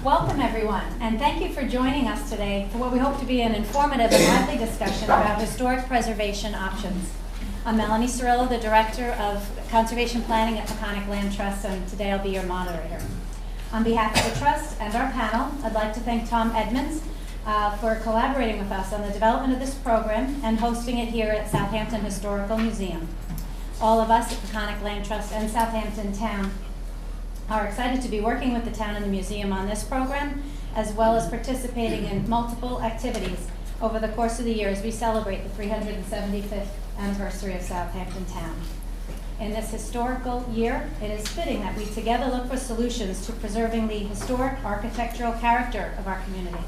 Welcome, everyone, and thank you for joining us today for what we hope to be an informative and lively discussion about historic preservation options. I'm Melanie Cirillo, the Director of Conservation Planning at Peconic Land Trust, and today I'll be your moderator. On behalf of the Trust and our panel, I'd like to thank Tom Edmonds for collaborating with us on the development of this program and hosting it here at Southampton Historical Museum. All of us at Peconic Land Trust and Southampton Town are excited to be working with the town and the museum on this program, as well as participating in multiple activities over the course of the year as we celebrate the 375th anniversary of Southampton Town. In this historical year, it is fitting that we together look for solutions to preserving the historic architectural character of our community.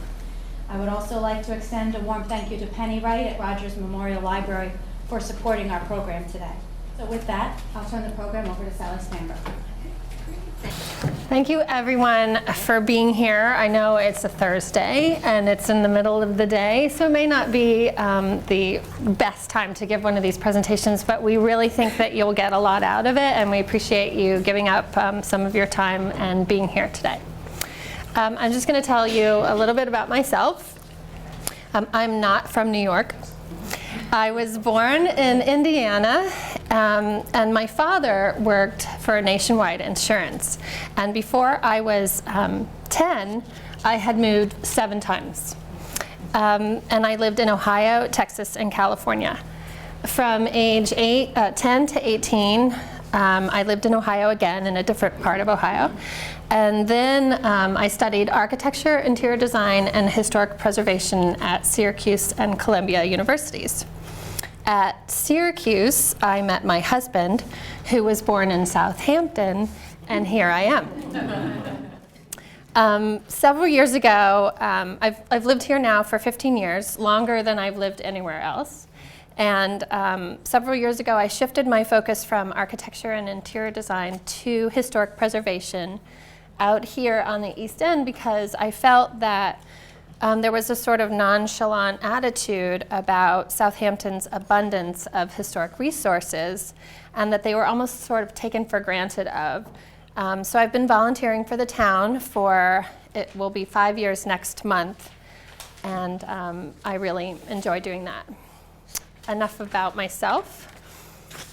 I would also like to extend a warm thank you to Penny Wright at Rogers Memorial Library for supporting our program today. So with that, I'll turn the program over to Sally Spanberg. Thank you, everyone, for being here. I know it's a Thursday and it's in the middle of the day, so it may not be the best time to give one of these presentations, but we really think that you'll get a lot out of it, and we appreciate you giving up some of your time and being here today. I'm just going to tell you a little bit about myself. I'm not from New York. I was born in Indiana, and my father worked for Nationwide Insurance. And before I was 10, I had moved 7 times. And I lived in Ohio, Texas, and California. From age 10 to 18, I lived in Ohio again, in a different part of Ohio. And then I studied architecture, interior design, and historic preservation at Syracuse and Columbia Universities. At Syracuse, I met my husband, who was born in Southampton, and here I am. Several years ago, I've lived here now for 15 years, longer than I've lived anywhere else. And several years ago, I shifted my focus from architecture and interior design to historic preservation out here on the East End, because I felt that there was a sort of nonchalant attitude about Southampton's abundance of historic resources, and that they were almost sort of taken for granted of. So I've been volunteering for the town for, it will be 5 years next month, and I really enjoy doing that. Enough about myself.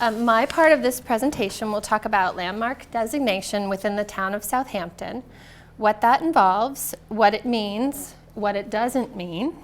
My part of this presentation will talk about landmark designation within the town of Southampton, what that involves, what it means, what it doesn't mean,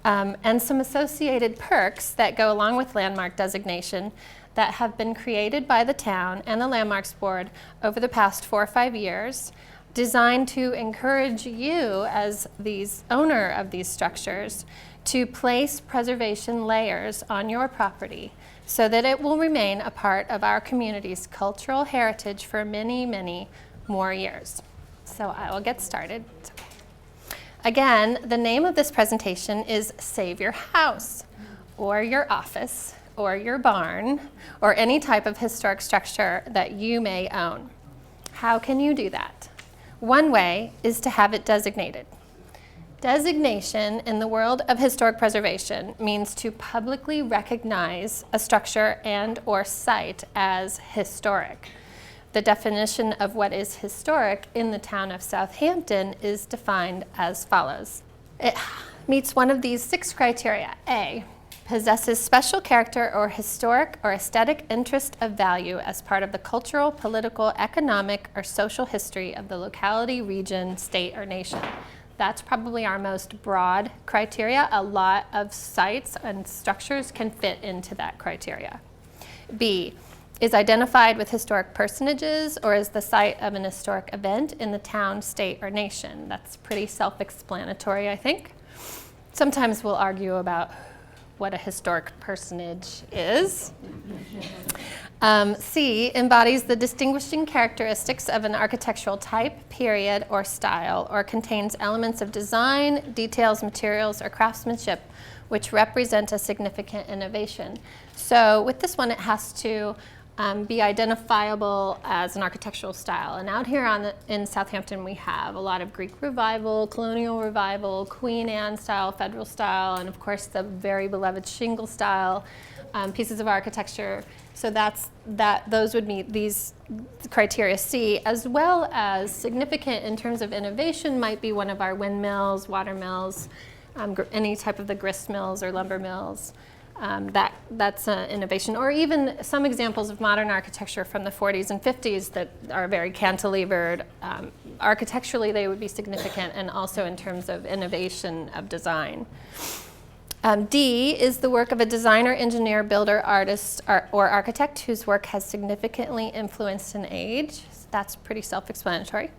and some associated perks that go along with landmark designation that have been created by the town and the Landmarks Board over the past 4 or 5 years, designed to encourage you as the owner of these structures to place preservation layers on your property so that it will remain a part of our community's cultural heritage for many, many more years. So I will get started. Again, the name of this presentation is Save Your House, or your office, or your barn, or any type of historic structure that you may own. How can you do that? One way is to have it designated. Designation in the world of historic preservation means to publicly recognize a structure and or site as historic. The definition of what is historic in the town of Southampton is defined as follows. It meets one of these 6 criteria. A, possesses special character or historic or aesthetic interest of value as part of the cultural, political, economic, or social history of the locality, region, state, or nation. That's probably our most broad criteria. A lot of sites and structures can fit into that criteria. B, is identified with historic personages or is the site of an historic event in the town, state, or nation. That's pretty self-explanatory, I think. Sometimes we'll argue about what a historic personage is. C, embodies the distinguishing characteristics of an architectural type, period, or style, or contains elements of design, details, materials, or craftsmanship which represent a significant innovation. So with this one, it has to be identifiable as an architectural style. And out here in Southampton, we have a lot of Greek Revival, Colonial Revival, Queen Anne style, Federal style, and of course the very beloved shingle style pieces of architecture. So those would meet these criteria C, as well as significant in terms of innovation might be one of our windmills, water mills, any type of the grist mills or lumber mills. That's an innovation. Or even some examples of modern architecture from the 40s and 50s that are very cantilevered. Architecturally, they would be significant, and also in terms of innovation of design. D is the work of a designer, engineer, builder, artist, or architect whose work has significantly influenced an age. That's pretty self-explanatory.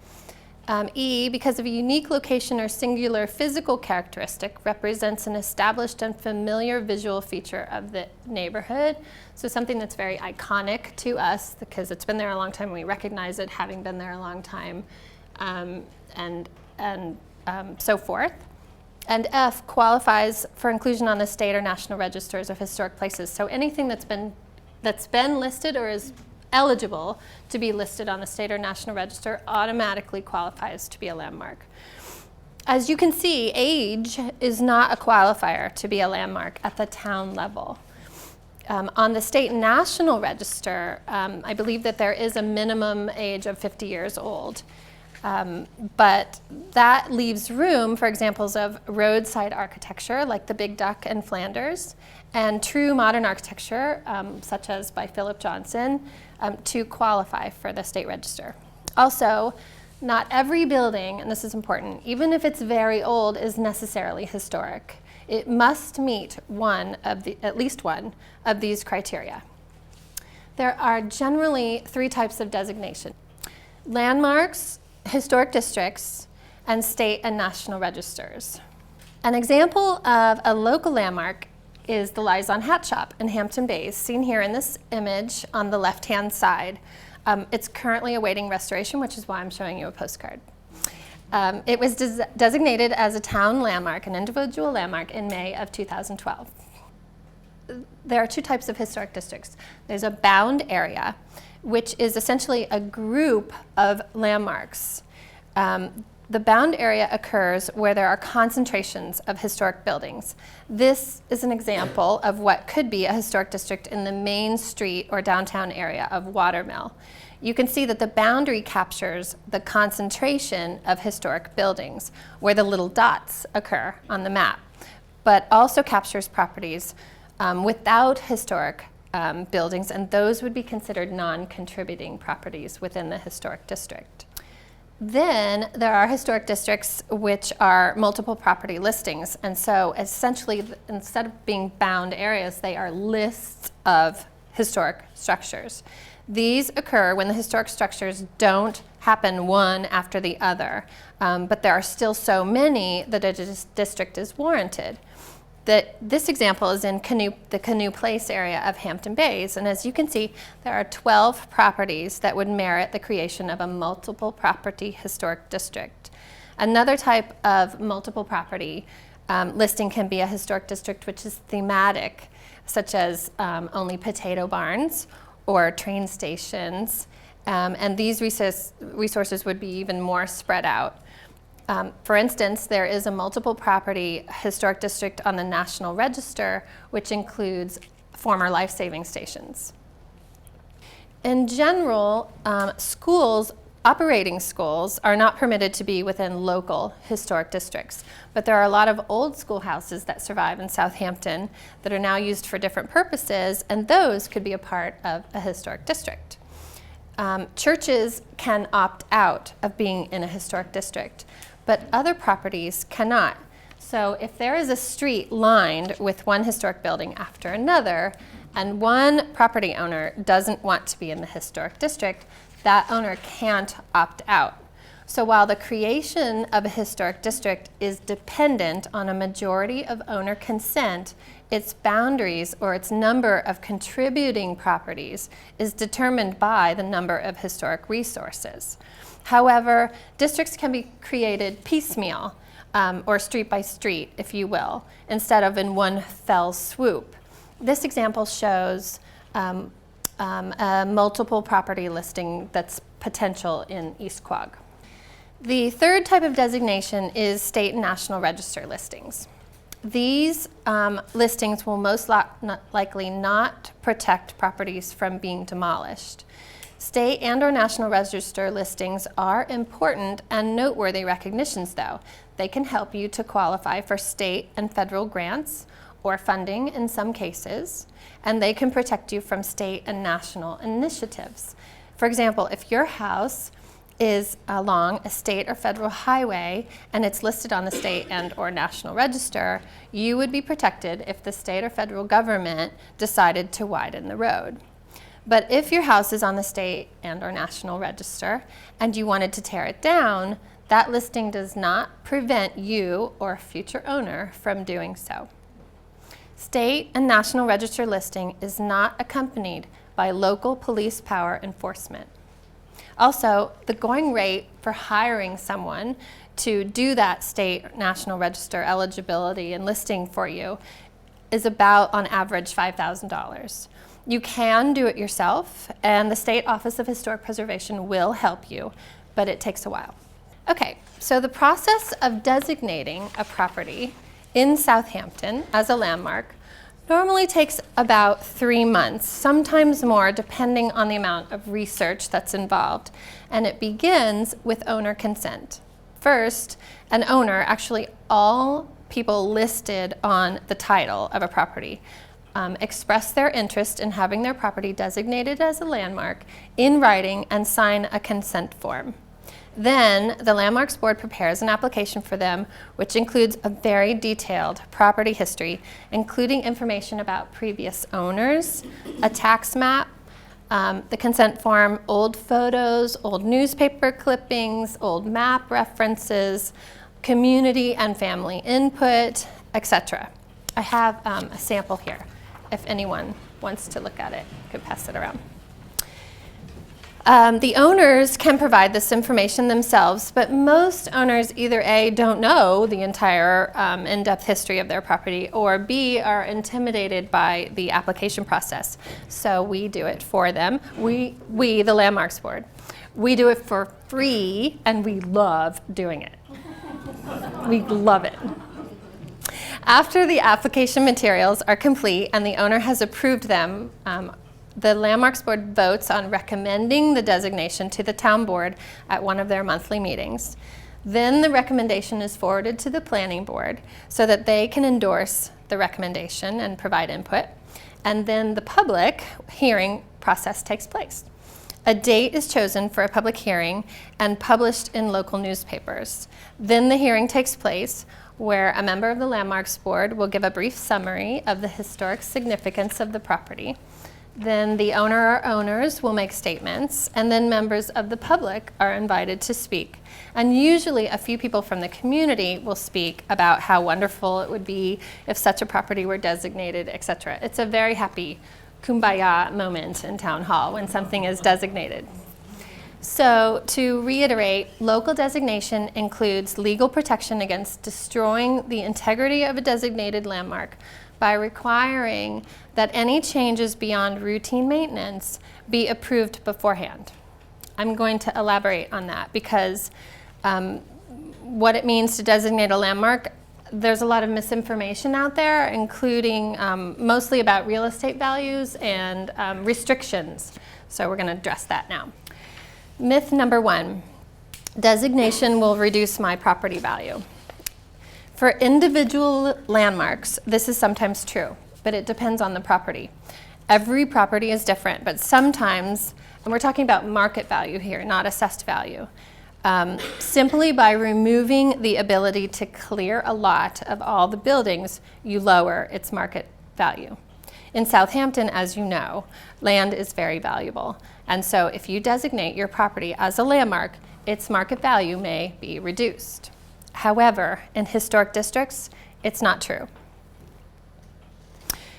E, because of a unique location or singular physical characteristic, represents an established and familiar visual feature of the neighborhood. So something that's very iconic to us because it's been there a long time, we recognize it having been there a long time, and so forth. And F qualifies for inclusion on the state or national registers of historic places. So anything that's been listed or is eligible to be listed on the state or national register automatically qualifies to be a landmark. As you can see, age is not a qualifier to be a landmark at the town level. On the state and national register, I believe that there is a minimum age of 50 years old. But that leaves room for examples of roadside architecture like the Big Duck in Flanders, and true modern architecture, such as by Philip Johnson, to qualify for the state register. Also, not every building, and this is important, even if it's very old, is necessarily historic. It must meet at least one of these criteria. There are generally 3 types of designation: landmarks, historic districts, and state and national registers. An example of a local landmark is the Liaison Hat Shop in Hampton Bays, seen here in this image on the left-hand side. It's currently awaiting restoration, which is why I'm showing you a postcard. It was designated as a town landmark, an individual landmark, in May of 2012. There are 2 types of historic districts. There's a bound area, which is essentially a group of landmarks. The bound area occurs where there are concentrations of historic buildings. This is an example of what could be a historic district in the main street or downtown area of Watermill. You can see that the boundary captures the concentration of historic buildings, where the little dots occur on the map, but also captures properties without historic buildings, and those would be considered non-contributing properties within the historic district. Then there are historic districts which are multiple property listings, and so essentially instead of being bound areas, they are lists of historic structures. These occur when the historic structures don't happen one after the other, but there are still so many that a district is warranted. This example is in the Canoe Place area of Hampton Bays, and as you can see, there are 12 properties that would merit the creation of a multiple property historic district. Another type of multiple property listing can be a historic district which is thematic, such as only potato barns or train stations, and these resources would be even more spread out. For instance, there is a multiple property historic district on the National Register, which includes former life-saving stations. In general, operating schools are not permitted to be within local historic districts, but there are a lot of old schoolhouses that survive in Southampton that are now used for different purposes, and those could be a part of a historic district. Churches can opt out of being in a historic district, but other properties cannot. So if there is a street lined with one historic building after another, and one property owner doesn't want to be in the historic district, that owner can't opt out. So while the creation of a historic district is dependent on a majority of owner consent, its boundaries or its number of contributing properties is determined by the number of historic resources. However, districts can be created piecemeal, or street by street, if you will, instead of in one fell swoop. This example shows a multiple property listing that's potential in East Quogue. The third type of designation is state and national register listings. These listings will most likely not protect properties from being demolished. State and/or national register listings are important and noteworthy recognitions, though. They can help you to qualify for state and federal grants or funding in some cases, and they can protect you from state and national initiatives. For example, if your house is along a state or federal highway and it's listed on the state and or national register, you would be protected if the state or federal government decided to widen the road. But if your house is on the state and or national register and you wanted to tear it down, that listing does not prevent you or a future owner from doing so. State and national register listing is not accompanied by local police power enforcement. Also, the going rate for hiring someone to do that state national register eligibility and listing for you is about, on average, $5,000. You can do it yourself, and the State Office of Historic Preservation will help you, but it takes a while. Okay, so the process of designating a property in Southampton as a landmark normally takes about 3 months, sometimes more, depending on the amount of research that's involved. And it begins with owner consent. First, an owner, actually all people listed on the title of a property, express their interest in having their property designated as a landmark in writing and sign a consent form. Then the Landmarks Board prepares an application for them, which includes a very detailed property history, including information about previous owners, a tax map, the consent form, old photos, old newspaper clippings, old map references, community and family input, etc. I have a sample here. If anyone wants to look at it, I could pass it around. The owners can provide this information themselves, but most owners either A, don't know the entire in-depth history of their property, or B, are intimidated by the application process. So we do it for them. We, the Landmarks Board, we do it for free, and we love doing it. We love it. After the application materials are complete and the owner has approved them, the Landmarks Board votes on recommending the designation to the town board at one of their monthly meetings. Then the recommendation is forwarded to the planning board so that they can endorse the recommendation and provide input. And then the public hearing process takes place. A date is chosen for a public hearing and published in local newspapers. Then the hearing takes place where a member of the Landmarks Board will give a brief summary of the historic significance of the property. Then the owner or owners will make statements, and then members of the public are invited to speak. And usually a few people from the community will speak about how wonderful it would be if such a property were designated, etc. It's a very happy kumbaya moment in town hall when something is designated. So to reiterate, local designation includes legal protection against destroying the integrity of a designated landmark by requiring that any changes beyond routine maintenance be approved beforehand. I'm going to elaborate on that because what it means to designate a landmark, there's a lot of misinformation out there, including mostly about real estate values and restrictions. So we're going to address that now. Myth number 1, designation will reduce my property value. For individual landmarks, this is sometimes true, but it depends on the property. Every property is different, but sometimes, and we're talking about market value here, not assessed value, simply by removing the ability to clear a lot of all the buildings, you lower its market value. In Southampton, as you know, land is very valuable. And so if you designate your property as a landmark, its market value may be reduced. However, in historic districts, it's not true.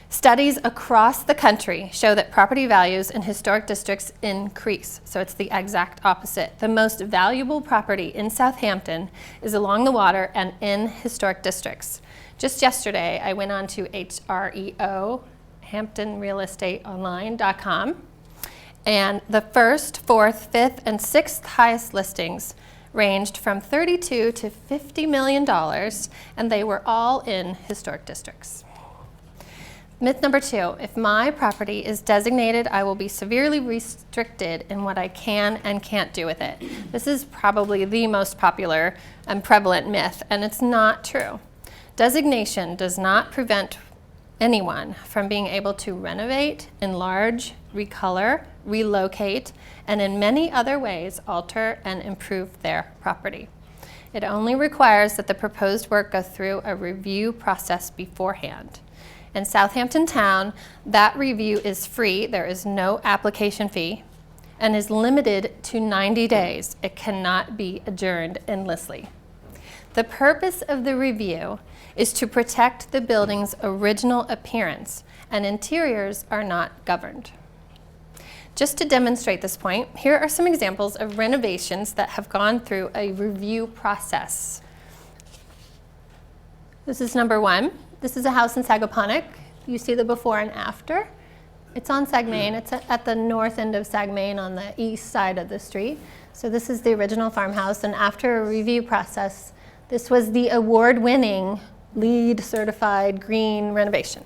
Studies across the country show that property values in historic districts increase. So it's the exact opposite. The most valuable property in Southampton is along the water and in historic districts. Just yesterday, I went on to HREO, HamptonRealEstateOnline.com, And the first, fourth, fifth, and sixth highest listings ranged from $32 to $50 million, and they were all in historic districts. Myth number 2, if my property is designated, I will be severely restricted in what I can and can't do with it. This is probably the most popular and prevalent myth, and it's not true. Designation does not prevent anyone from being able to renovate, enlarge, recolor, relocate, and in many other ways alter and improve their property. It only requires that the proposed work go through a review process beforehand. In Southampton Town, that review is free, there is no application fee, and is limited to 90 days. It cannot be adjourned endlessly. The purpose of the review is to protect the building's original appearance, and interiors are not governed. Just to demonstrate this point, here are some examples of renovations that have gone through a review process. This is number 1. This is a house in Sagaponic. You see the before and after. It's on Sagmain. It's at the north end of Sagmain on the east side of the street. So this is the original farmhouse, and after a review process, this was the award-winning, LEED certified green renovation.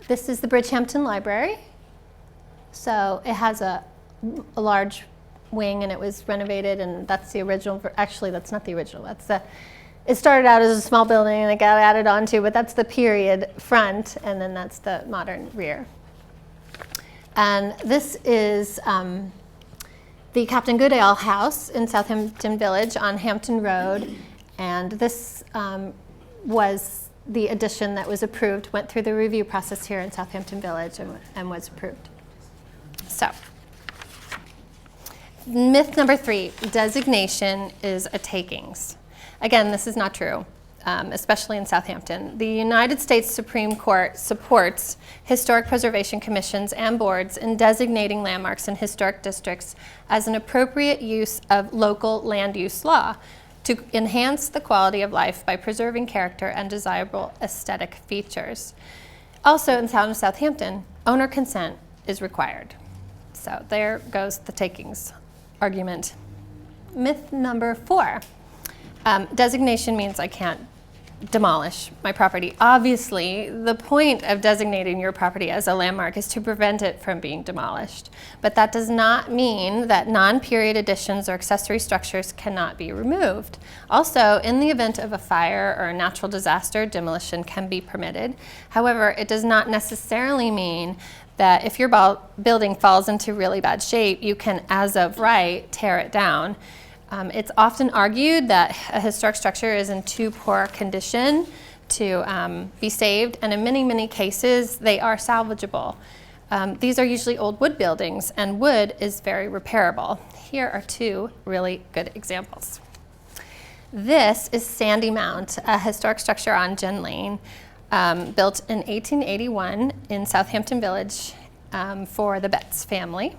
This is the Bridgehampton Library. So it has a large wing, and it was renovated, and that's the original. Actually, that's not the original. It started out as a small building and it got added onto, but that's the period front, and then that's the modern rear. And this is the Captain Goodale House in Southampton Village on Hampton Road, and this was the addition that was approved, went through the review process here in Southampton Village and was approved. So, myth number 3, designation is a takings. Again, this is not true, especially in Southampton. The United States Supreme Court supports historic preservation commissions and boards in designating landmarks in historic districts as an appropriate use of local land use law to enhance the quality of life by preserving character and desirable aesthetic features. Also, in town of Southampton, owner consent is required. So there goes the takings argument. Myth number 4. Designation means I can't demolish my property. Obviously, the point of designating your property as a landmark is to prevent it from being demolished. But that does not mean that non-period additions or accessory structures cannot be removed. Also, in the event of a fire or a natural disaster, demolition can be permitted. However, it does not necessarily mean that if your building falls into really bad shape, you can, as of right, tear it down. It's often argued that a historic structure is in too poor condition to be saved, and in many, many cases, they are salvageable. These are usually old wood buildings, and wood is very repairable. Here are 2 really good examples. This is Sandy Mount, a historic structure on Gin Lane, built in 1881 in Southampton Village for the Betts family.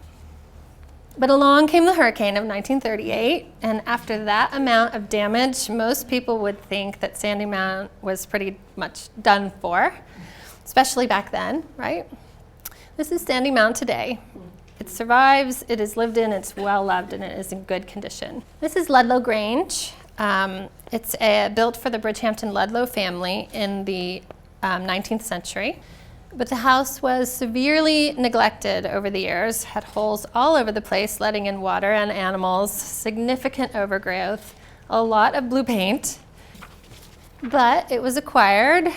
But along came the hurricane of 1938, and after that amount of damage, most people would think that Sandy Mount was pretty much done for, especially back then, right? This is Sandy Mount today. It survives, it is lived in, it's well loved, and it is in good condition. This is Ludlow Grange. It's built for the Bridgehampton Ludlow family in the 19th century. But the house was severely neglected over the years, had holes all over the place, letting in water and animals, significant overgrowth, a lot of blue paint. But it was acquired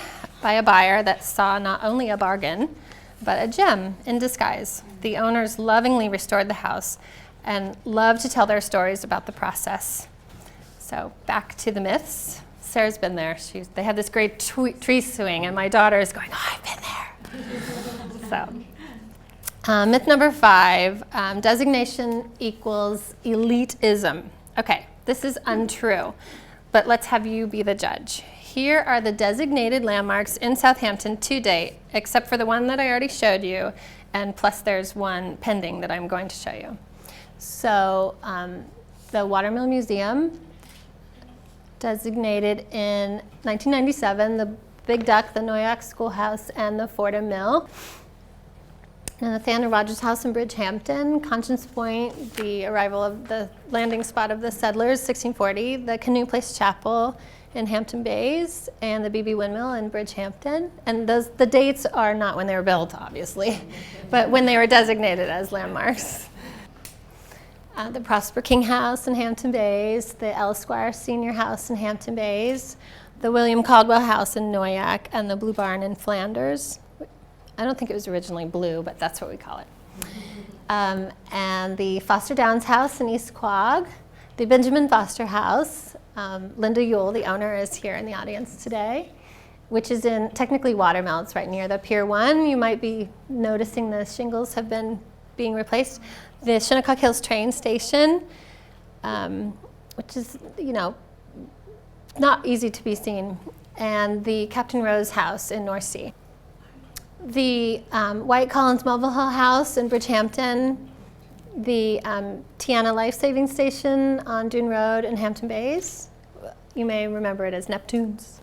by a buyer that saw not only a bargain, but a gem in disguise. The owners lovingly restored the house and loved to tell their stories about the process. So back to the myths. Sarah's been there. They had this great tree swing, and my daughter is going, oh, I've been there. So, myth number 5, designation equals elitism. Okay, this is untrue, but let's have you be the judge. Here are the designated landmarks in Southampton to date, except for the one that I already showed you, and plus there's one pending that I'm going to show you. So, the Watermill Museum, designated in 1997, the Big Duck, the Noyac Schoolhouse, and the Fordham Mill. And the Nathaniel Rogers House in Bridgehampton, Conscience Point, the arrival of the landing spot of the settlers, 1640, the Canoe Place Chapel in Hampton Bays, and the BB Windmill in Bridgehampton. And the dates are not when they were built, obviously, but when they were designated as landmarks. The Prosper King House in Hampton Bays, the L. Squire Senior House in Hampton Bays, the William Caldwell House in Noyac, and the Blue Barn in Flanders. I don't think it was originally blue, but that's what we call it. And the Foster Downs House in East Quogue, the Benjamin Foster House. Linda Yule, the owner, is here in the audience today, which is in technically Watermill. It's right near the Pier 1. You might be noticing the shingles have been being replaced. The Shinnecock Hills train station, which is, not easy to be seen, and the Captain Rose House in North Sea. The White Collins Melville Hill House in Bridgehampton, the Tiana Life Saving Station on Dune Road in Hampton Bays. You may remember it as Neptune's.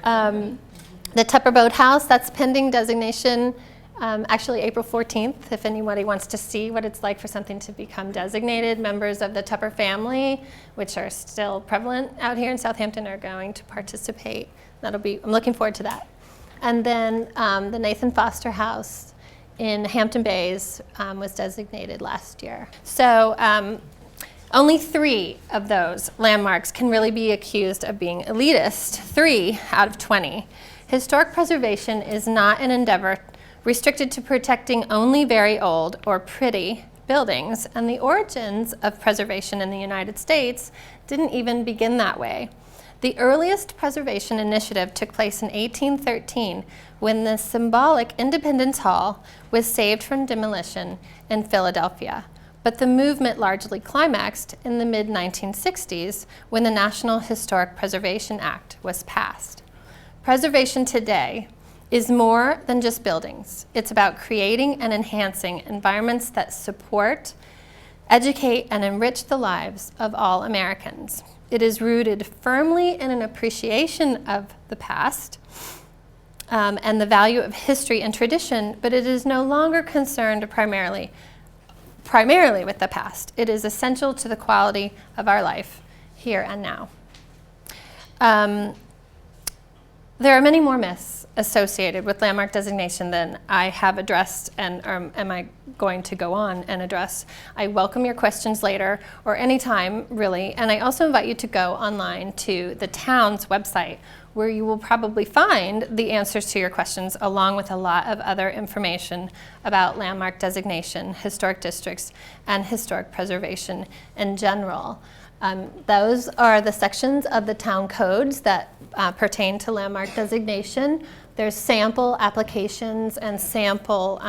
The Tupper Boat House, that's pending designation, actually April 14th, if anybody wants to see what it's like for something to become designated. Members of the Tupper family, which are still prevalent out here in Southampton, are going to participate. I'm looking forward to that. And then the Nathan Foster House in Hampton Bays was designated last year. So only 3 of those landmarks can really be accused of being elitist, 3 out of 20. Historic preservation is not an endeavor restricted to protecting only very old or pretty buildings, and the origins of preservation in the United States didn't even begin that way. The earliest preservation initiative took place in 1813 when the symbolic Independence Hall was saved from demolition in Philadelphia. But the movement largely climaxed in the mid-1960s when the National Historic Preservation Act was passed. Preservation today is more than just buildings. It's about creating and enhancing environments that support, educate, and enrich the lives of all Americans. It is rooted firmly in an appreciation of the past and the value of history and tradition, but it is no longer concerned primarily with the past. It is essential to the quality of our life here and now. There are many more myths associated with landmark designation than I have addressed and am I going to go on and address. I welcome your questions later or anytime, really, and I also invite you to go online to the town's website where you will probably find the answers to your questions along with a lot of other information about landmark designation, historic districts, and historic preservation in general. Those are the sections of the town codes that pertain to landmark designation. There's sample applications and sample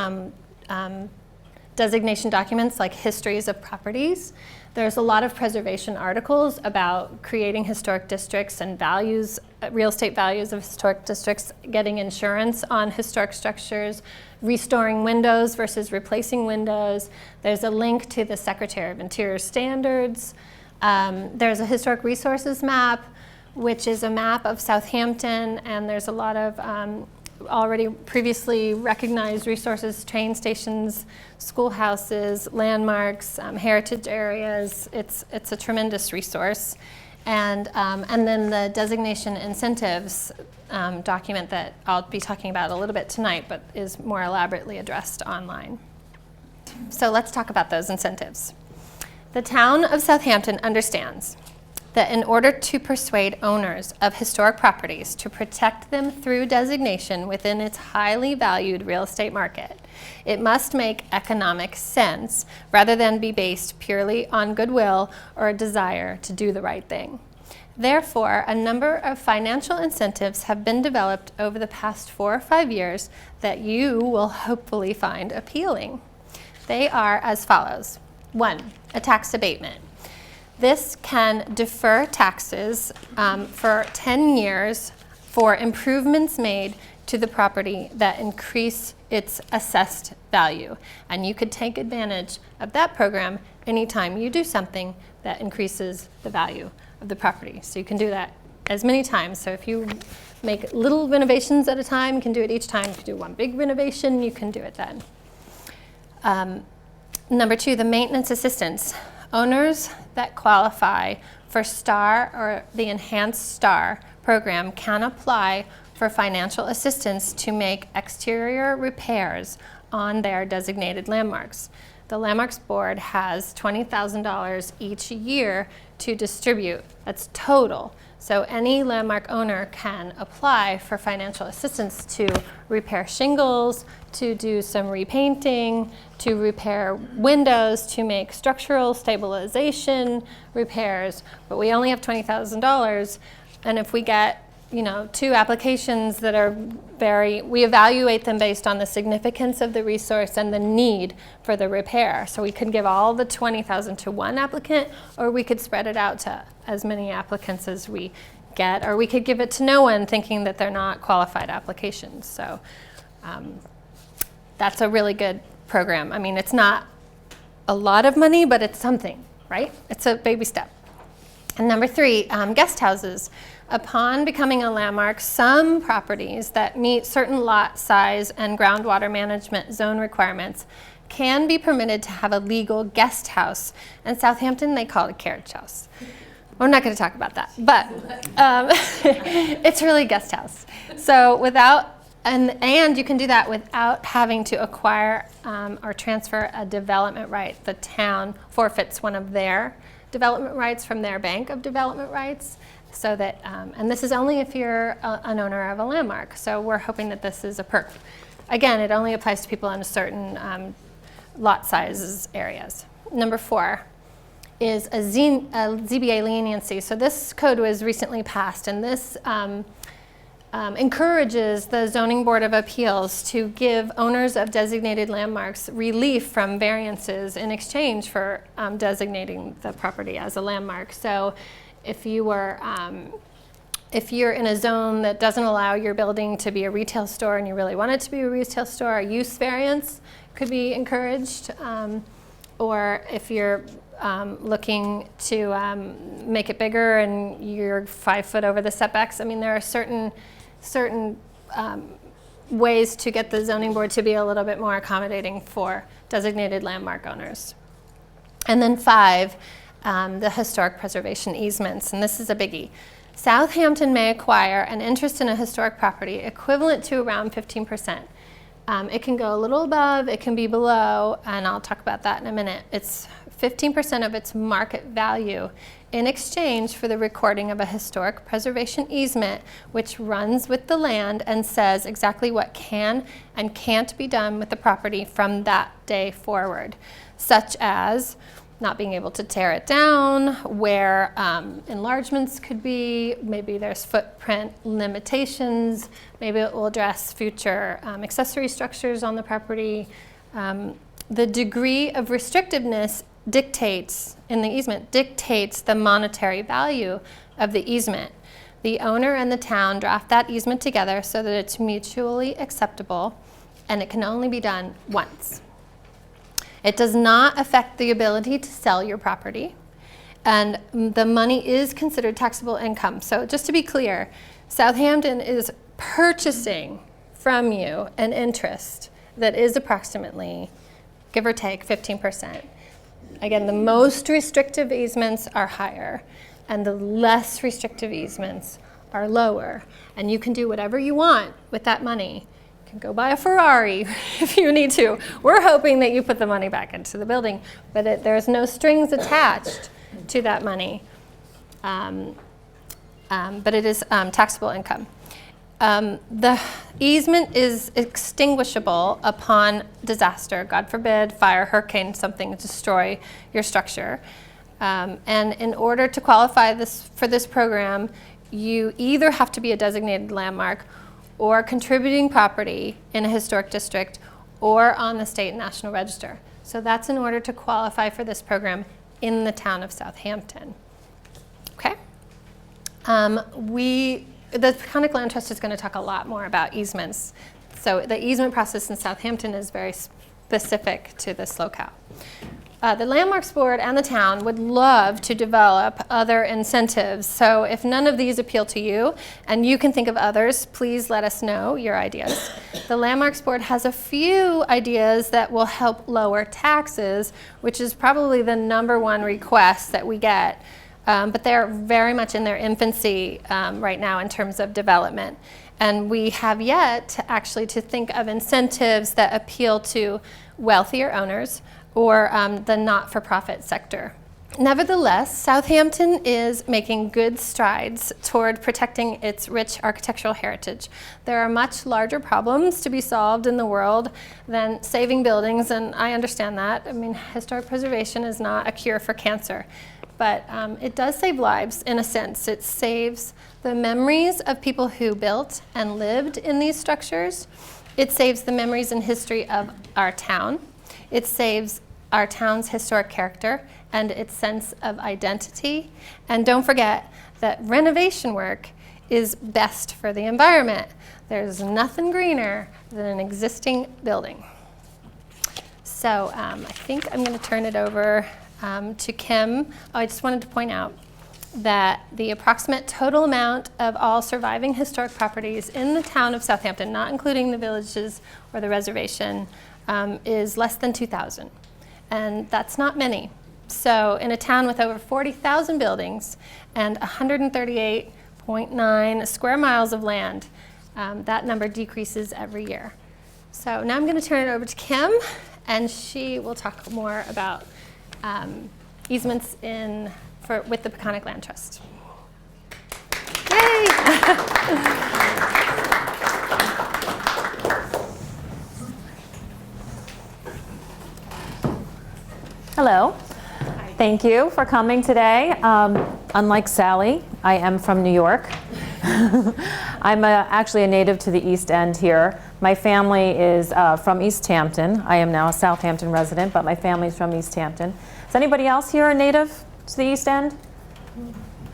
designation documents like histories of properties. There's a lot of preservation articles about creating historic districts and values, real estate values of historic districts, getting insurance on historic structures, restoring windows versus replacing windows. There's a link to the Secretary of Interior standards. There's a historic resources map, which is a map of Southampton, and there's a lot of already previously recognized resources, train stations, schoolhouses, landmarks, heritage areas. It's a tremendous resource. And then the designation incentives document that I'll be talking about a little bit tonight, but is more elaborately addressed online. So let's talk about those incentives. The town of Southampton understands that in order to persuade owners of historic properties to protect them through designation within its highly valued real estate market, it must make economic sense rather than be based purely on goodwill or a desire to do the right thing. Therefore, a number of financial incentives have been developed over the past 4 or 5 years that you will hopefully find appealing. They are as follows. 1, a tax abatement. This can defer taxes for 10 years for improvements made to the property that increase its assessed value. And you could take advantage of that program anytime you do something that increases the value of the property. So you can do that as many times. So if you make little renovations at a time, you can do it each time. If you do one big renovation, you can do it then. Number 2, the maintenance assistance. Owners that qualify for STAR or the Enhanced STAR program can apply for financial assistance to make exterior repairs on their designated landmarks. The Landmarks Board has $20,000 each year to distribute. That's total. So any landmark owner can apply for financial assistance to repair shingles, to do some repainting, to repair windows, to make structural stabilization repairs. But we only have $20,000, and if we get 2 applications that are we evaluate them based on the significance of the resource and the need for the repair. So we could give all the $20,000 to one applicant, or we could spread it out to as many applicants as we get, or we could give it to no one thinking that they're not qualified applications. So that's a really good program. I mean, it's not a lot of money, but it's something, right? It's a baby step. And number 3, guest houses. Upon becoming a landmark, some properties that meet certain lot size and groundwater management zone requirements can be permitted to have a legal guest house. In Southampton, they call it a carriage house. We're not going to talk about that, but it's really a guest house. So and you can do that without having to acquire or transfer a development right. The town forfeits one of their development rights from their bank of development rights. So that, and this is only if you're an owner of a landmark. So we're hoping that this is a perk. Again, it only applies to people in a certain lot sizes areas. Number 4 is a ZBA leniency. So this code was recently passed, and this encourages the Zoning Board of Appeals to give owners of designated landmarks relief from variances in exchange for designating the property as a landmark. So if you're in a zone that doesn't allow your building to be a retail store and you really want it to be a retail store, a use variance could be encouraged. Or if you're looking to make it bigger and you're 5 foot over the setbacks, I mean, there are certain ways to get the zoning board to be a little bit more accommodating for designated landmark owners. And then 5, the historic preservation easements, and this is a biggie. Southampton may acquire an interest in a historic property equivalent to around 15%. It can go a little above, it can be below, and I'll talk about that in a minute. It's 15% of its market value in exchange for the recording of a historic preservation easement, which runs with the land and says exactly what can and can't be done with the property from that day forward, such as not being able to tear it down, where enlargements could be, maybe there's footprint limitations, maybe it will address future accessory structures on the property. The degree of restrictiveness dictates the monetary value of the easement. The owner and the town draft that easement together so that it's mutually acceptable, and it can only be done once. It does not affect the ability to sell your property, and the money is considered taxable income. So just to be clear, Southampton is purchasing from you an interest that is approximately, give or take, 15%. Again, the most restrictive easements are higher, and the less restrictive easements are lower. And you can do whatever you want with that money. Go buy a Ferrari if you need to. We're hoping that you put the money back into the building, but there's no strings attached to that money. But it is taxable income. The easement is extinguishable upon disaster, God forbid, fire, hurricane, something destroy your structure. And in order to qualify for this program, you either have to be a designated landmark or contributing property in a historic district or on the state and national register. So that's in order to qualify for this program in the town of Southampton. Okay? The Peconic Land Trust is going to talk a lot more about easements. So the easement process in Southampton is very specific to this locale. The Landmarks Board and the town would love to develop other incentives. So if none of these appeal to you and you can think of others, please let us know your ideas. The Landmarks Board has a few ideas that will help lower taxes, which is probably the #1 request that we get. But they're very much in their infancy right now in terms of development. And we have yet to think of incentives that appeal to wealthier owners or the not-for-profit sector. Nevertheless, Southampton is making good strides toward protecting its rich architectural heritage. There are much larger problems to be solved in the world than saving buildings, and I understand that. I mean, historic preservation is not a cure for cancer, but it does save lives in a sense. It saves the memories of people who built and lived in these structures. It saves the memories and history of our town. It saves our town's historic character and its sense of identity. And don't forget that renovation work is best for the environment. There's nothing greener than an existing building. So I think I'm going to turn it over to Kim. I just wanted to point out that the approximate total amount of all surviving historic properties in the town of Southampton, not including the villages or the reservation, is less than 2,000. And that's not many. So in a town with over 40,000 buildings and 138.9 square miles of land, that number decreases every year. So now I'm going to turn it over to Kim, and she will talk more about easements with the Peconic Land Trust. Yay! Hello. Thank you for coming today. Unlike Sally, I am from New York. I'm actually a native to the East End here. My family is from East Hampton. I am now a Southampton resident, but my family's from East Hampton. Is anybody else here a native to the East End?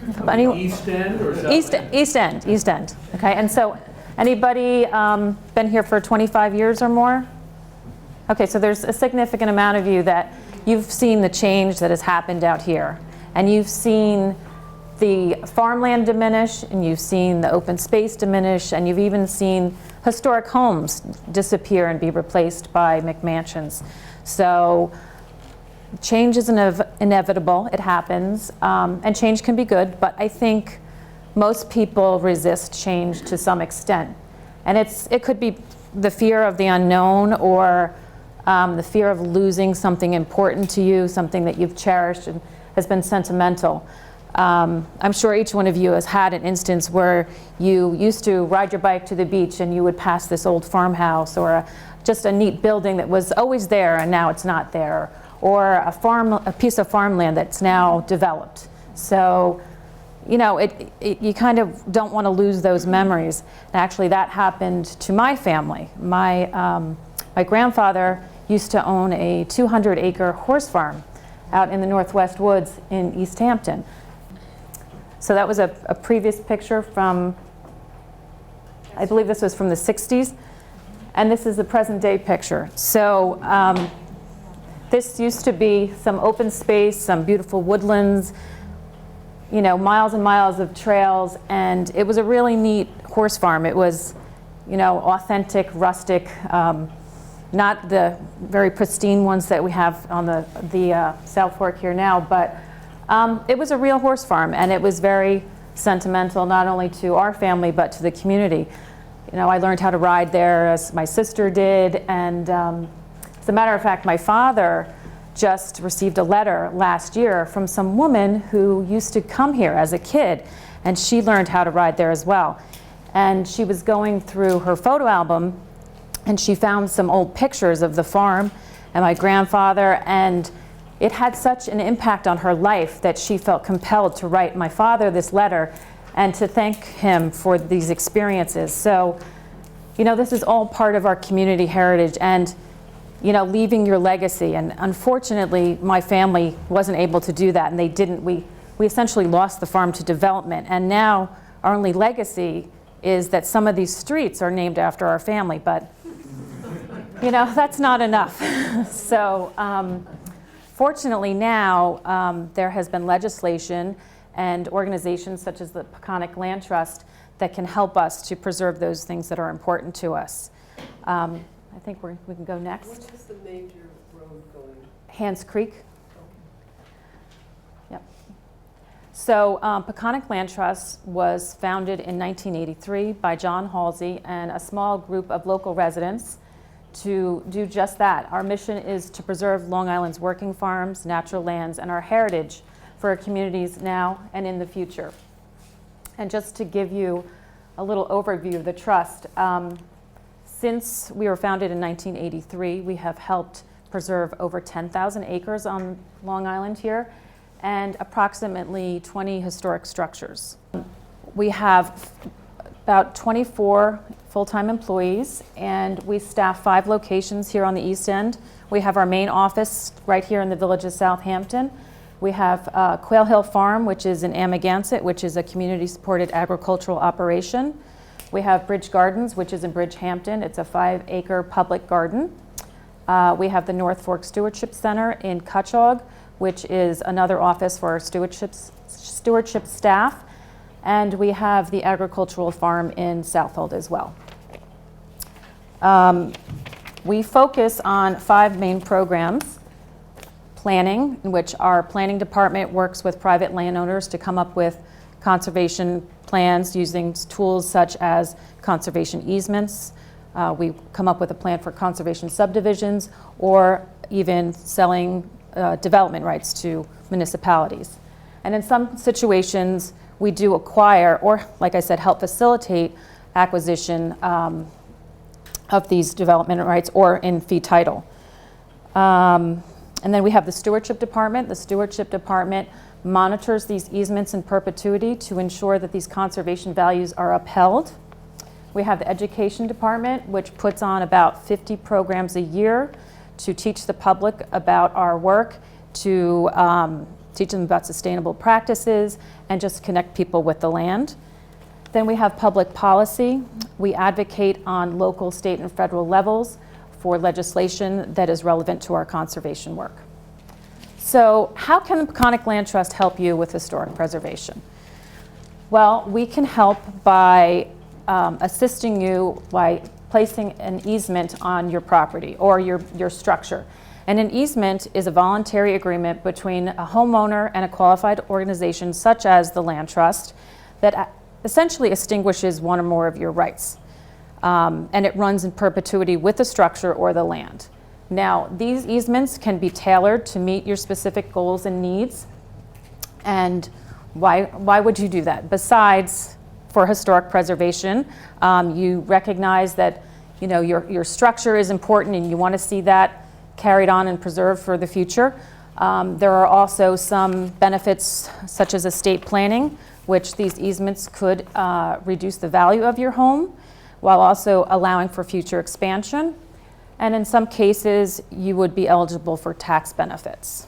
East End or South End? East End. Okay, and so anybody been here for 25 years or more? Okay, so there's a significant amount of you that you've seen the change that has happened out here. And you've seen the farmland diminish, and you've seen the open space diminish, and you've even seen historic homes disappear and be replaced by McMansions. So change is inevitable, it happens, and change can be good, but I think most people resist change to some extent. And it could be the fear of the unknown, or the fear of losing something important to you, something that you've cherished and has been sentimental. I'm sure each one of you has had an instance where you used to ride your bike to the beach and you would pass this old farmhouse, or just a neat building that was always there and now it's not there, or a piece of farmland that's now developed. So, you know, you kind of don't want to lose those memories. And actually, that happened to my family. My grandfather used to own a 200-acre horse farm out in the Northwest Woods in East Hampton. So that was a previous picture from, I believe this was from the 60s. And this is the present day picture. So this used to be some open space, some beautiful woodlands, you know, miles and miles of trails. And it was a really neat horse farm. It was, you know, authentic, rustic, not the very pristine ones that we have on the South Fork here now, but it was a real horse farm, and it was very sentimental, not only to our family, but to the community. You know, I learned how to ride there, as my sister did, and as a matter of fact, my father just received a letter last year from some woman who used to come here as a kid, and she learned how to ride there as well. And she was going through her photo album, and she found some old pictures of the farm and my grandfather, and it had such an impact on her life that she felt compelled to write my father this letter and to thank him for these experiences. So, you know, this is all part of our community heritage, and, you know, leaving your legacy. And unfortunately, my family wasn't able to do that, and they didn't. We essentially lost the farm to development, and now our only legacy is that some of these streets are named after our family, but you know, that's not enough. So Fortunately now, there has been legislation and organizations such as the Peconic Land Trust that can help us to preserve those things that are important to us. I think we can go next. What is the major road going? Hands Creek. Yep. So Peconic Land Trust was founded in 1983 by John Halsey and a small group of local residents to do just that. Our mission is to preserve Long Island's working farms, natural lands, and our heritage for our communities now and in the future. And just to give you a little overview of the trust, since we were founded in 1983, we have helped preserve over 10,000 acres on Long Island here and approximately 20 historic structures. We have about 24 full-time employees, and we staff 5 locations here on the East End. We have our main office right here in the village of Southampton. We have Quail Hill Farm, which is in Amagansett, which is a community-supported agricultural operation. We have Bridge Gardens, which is in Bridgehampton. It's a 5-acre public garden. We have the North Fork Stewardship Center in Cutchogue, which is another office for our stewardship staff. And we have the agricultural farm in Southold as well. We focus on 5 main programs. Planning, in which our planning department works with private landowners to come up with conservation plans using tools such as conservation easements. We come up with a plan for conservation subdivisions or even selling development rights to municipalities. And in some situations, we do acquire or, like I said, help facilitate acquisition of these development rights or in fee title. And then we have the Stewardship Department. The Stewardship Department monitors these easements in perpetuity to ensure that these conservation values are upheld. We have the Education Department, which puts on about 50 programs a year to teach the public about our work, to teach them about sustainable practices, and just connect people with the land. Then we have public policy. We advocate on local, state, and federal levels for legislation that is relevant to our conservation work. So how can the Peconic Land Trust help you with historic preservation? Well, we can help by assisting you by placing an easement on your property or your structure. And an easement is a voluntary agreement between a homeowner and a qualified organization such as the Land Trust that essentially extinguishes one or more of your rights. And it runs in perpetuity with the structure or the land. Now, these easements can be tailored to meet your specific goals and needs. And why would you do that? Besides, for historic preservation, you recognize that your structure is important and you want to see that carried on and preserved for the future. There are also some benefits such as estate planning, which these easements could reduce the value of your home, while also allowing for future expansion. And in some cases, you would be eligible for tax benefits.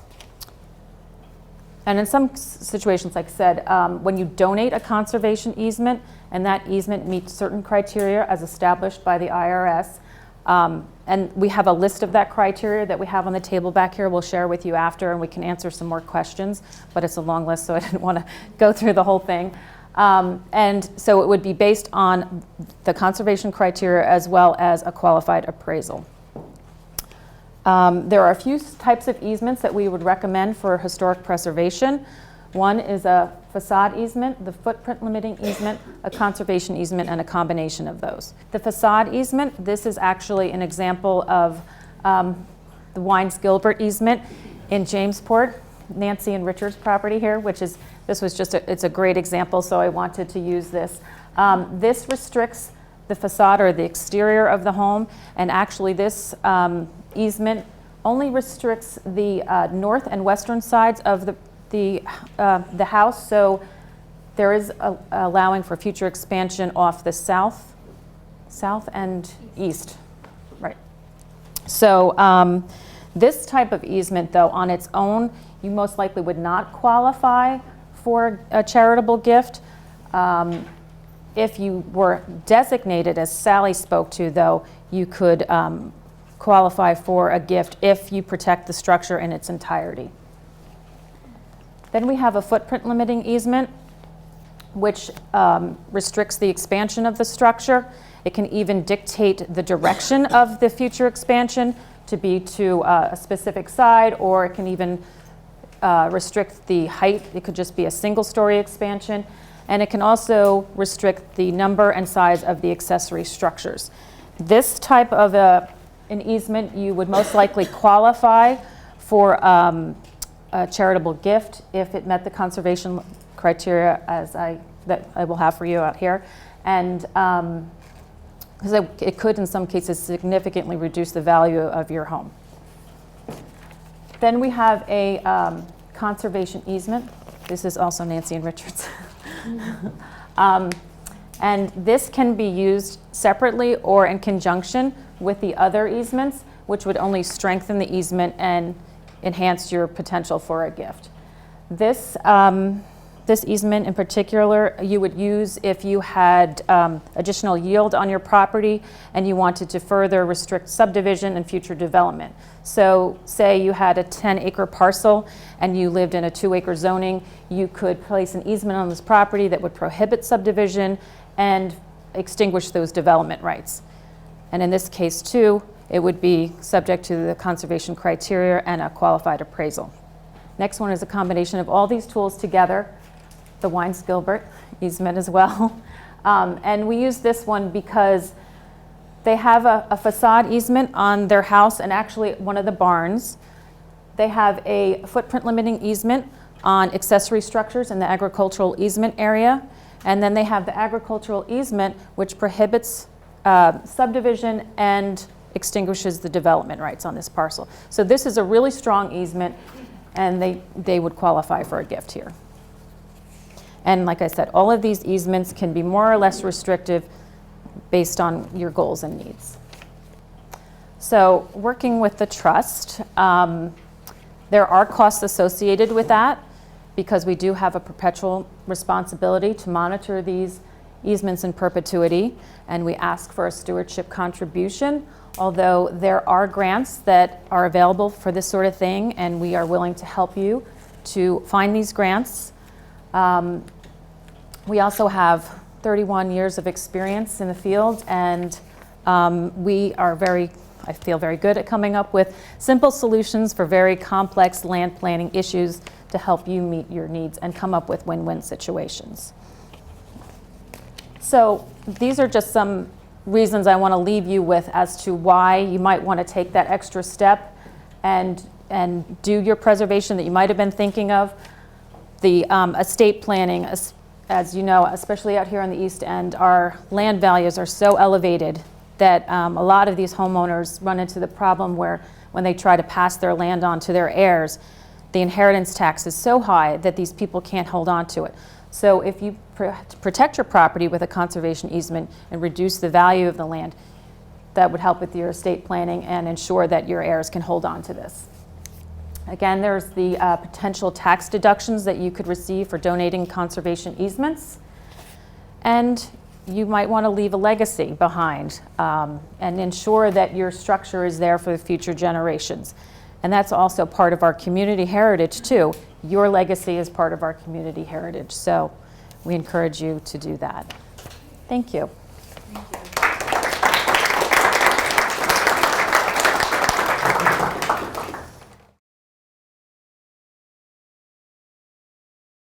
And in some situations, like I said, when you donate a conservation easement, and that easement meets certain criteria as established by the IRS, and we have a list of that criteria that we have on the table back here. We'll share with you after, and we can answer some more questions, but it's a long list, so I didn't want to go through the whole thing. And so it would be based on the conservation criteria as well as a qualified appraisal. There are a few types of easements that we would recommend for historic preservation. One is a facade easement, the footprint limiting easement, a conservation easement, and a combination of those. The facade easement, this is actually an example of the Wines-Gilbert easement in Jamesport, Nancy and Richard's property here, it's a great example, so I wanted to use this. This restricts the facade or the exterior of the home, and actually this easement only restricts the north and western sides of the house, so there is allowing for future expansion off the south and east, right? So this type of easement, though, on its own, you most likely would not qualify for a charitable gift. If you were designated, as Sally spoke to, though, you could qualify for a gift if you protect the structure in its entirety. Then we have a footprint limiting easement, which restricts the expansion of the structure. It can even dictate the direction of the future expansion to be to a specific side, or it can even restrict the height. It could just be a single-story expansion. And it can also restrict the number and size of the accessory structures. This type of an easement, you would most likely qualify for a charitable gift if it met the conservation criteria that I will have for you out here. And because it could, in some cases, significantly reduce the value of your home. Then we have a conservation easement. This is also Nancy and Richard's. And this can be used separately or in conjunction with the other easements, which would only strengthen the easement and enhance your potential for a gift. This easement in particular, you would use if you had additional yield on your property and you wanted to further restrict subdivision and future development. So say you had a 10-acre parcel and you lived in a 2-acre zoning, you could place an easement on this property that would prohibit subdivision and extinguish those development rights. And in this case too, it would be subject to the conservation criteria and a qualified appraisal. Next one is a combination of all these tools together, the Wines-Gilbert easement as well. And we use this one because they have a facade easement on their house and actually one of the barns. They have a footprint limiting easement on accessory structures in the agricultural easement area. And then they have the agricultural easement, which prohibits subdivision and extinguishes the development rights on this parcel. So this is a really strong easement, and they would qualify for a gift here. And like I said, all of these easements can be more or less restrictive based on your goals and needs. So working with the trust, there are costs associated with that because we do have a perpetual responsibility to monitor these easements in perpetuity, and we ask for a stewardship contribution, although there are grants that are available for this sort of thing, and we are willing to help you to find these grants. We also have 31 years of experience in the field, and we are I feel very good at coming up with simple solutions for very complex land planning issues to help you meet your needs and come up with win-win situations. So these are just some reasons I want to leave you with as to why you might want to take that extra step and do your preservation that you might have been thinking of. The estate planning, as you know, especially out here on the East End, our land values are so elevated that a lot of these homeowners run into the problem where when they try to pass their land on to their heirs, the inheritance tax is so high that these people can't hold on to it. So if you protect your property with a conservation easement and reduce the value of the land, that would help with your estate planning and ensure that your heirs can hold on to this. Again, there's the potential tax deductions that you could receive for donating conservation easements. And you might want to leave a legacy behind and ensure that your structure is there for the future generations. And that's also part of our community heritage too. Your legacy is part of our community heritage. So we encourage you to do that. Thank you.